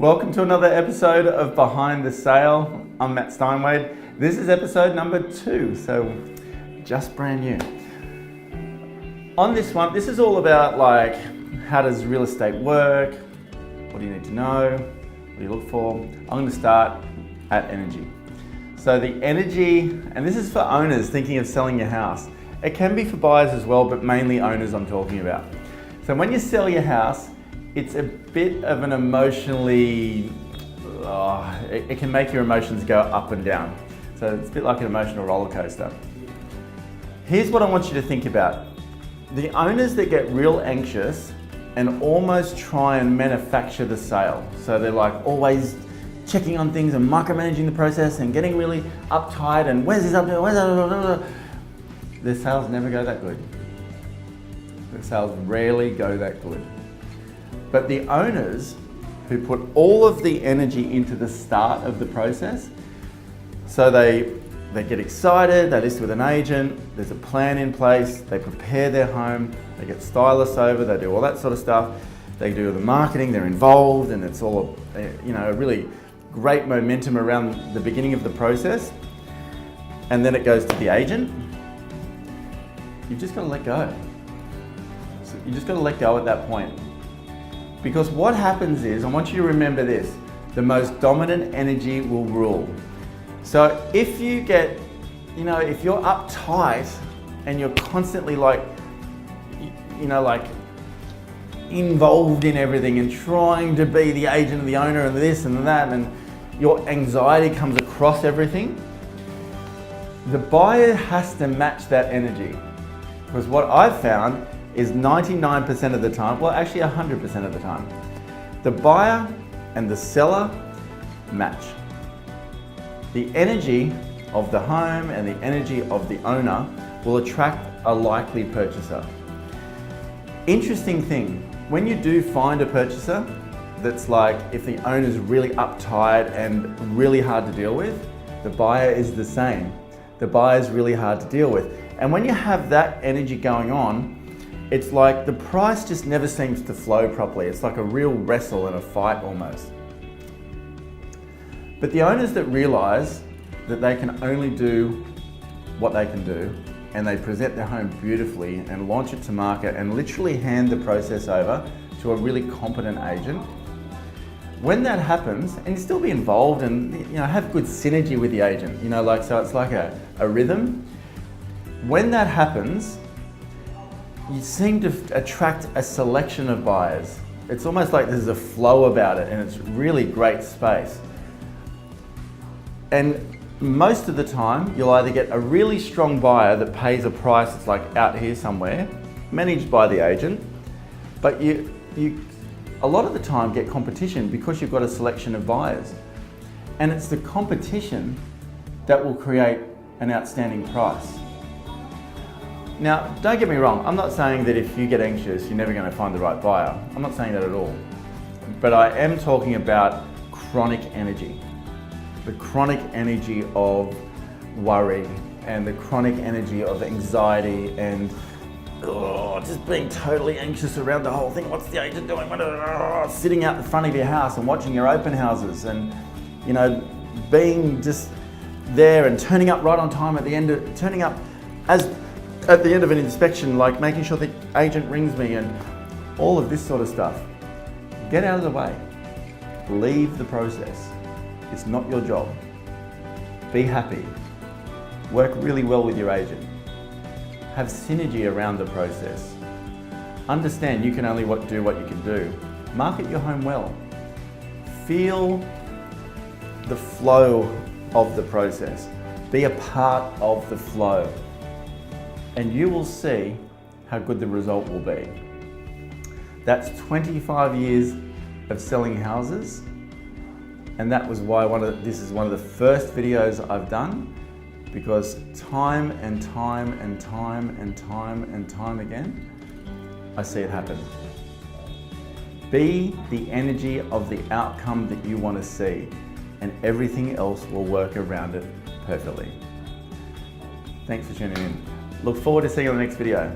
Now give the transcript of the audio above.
Welcome to another episode of Behind the Sale. I'm Matt Steinwede. This is episode number 2, so just brand new. On this one, this is all about like, how does real estate work? What do you need to know? What do you look for? I'm going to start at energy. So the energy, and this is for owners thinking of selling your house. It can be for buyers as well, but mainly owners I'm talking about. So when you sell your house, it's a bit of an emotionally, it can make your emotions go up and down. So it's a bit like an emotional roller coaster. Here's what I want you to think about. The owners that get real anxious and almost try and manufacture the sale. So they're like always checking on things and micromanaging the process and getting really uptight and where's this up to, where's that, their sales never go that good. Their sales rarely go that good. But the owners who put all of the energy into the start of the process, so they get excited, they list with an agent, there's a plan in place, they prepare their home, they get stylists over, they do all that sort of stuff, they do the marketing, they're involved, and it's all a really great momentum around the beginning of the process. And then it goes to the agent. You've just got to let go. So you just got to let go at that point. Because what happens is, I want you to remember this, the most dominant energy will rule. So if you get, if you're uptight and you're constantly like involved in everything and trying to be the agent and the owner and this and that, and your anxiety comes across everything, the buyer has to match that energy. Because what I've found is 99% of the time, well actually 100% of the time, the buyer and the seller match. The energy of the home and the energy of the owner will attract a likely purchaser. Interesting thing, when you do find a purchaser that's like, if the owner's really uptight and really hard to deal with, the buyer is the same. The buyer's really hard to deal with. And when you have that energy going on, it's like the price just never seems to flow properly. It's like a real wrestle and a fight almost. But the owners that realize that they can only do what they can do, and they present their home beautifully and launch it to market and literally hand the process over to a really competent agent, when that happens, and you still be involved and have good synergy with the agent, so it's like a rhythm. When that happens, you seem to attract a selection of buyers. It's almost like there's a flow about it, and it's really great space. And most of the time, you'll either get a really strong buyer that pays a price that's like out here somewhere, managed by the agent, but you a lot of the time get competition because you've got a selection of buyers. And it's the competition that will create an outstanding price. Now, don't get me wrong, I'm not saying that if you get anxious, you're never going to find the right buyer. I'm not saying that at all. But I am talking about chronic energy. The chronic energy of worry and the chronic energy of anxiety and just being totally anxious around the whole thing. What's the agent doing? Sitting out the front of your house and watching your open houses and, being just there and turning up right on time at the end of, turning up at the end of an inspection, like making sure the agent rings me and all of this sort of stuff. Get out of the way. Leave the process. It's not your job. Be happy. Work really well with your agent. Have synergy around the process. Understand you can only do what you can do. Market your home well. Feel the flow of the process. Be a part of the flow. And you will see how good the result will be. That's 25 years of selling houses, and that was why this is one of the first videos I've done, because time and time and time and time and time again, I see it happen. Be the energy of the outcome that you want to see, and everything else will work around it perfectly. Thanks for tuning in. Look forward to seeing you on the next video.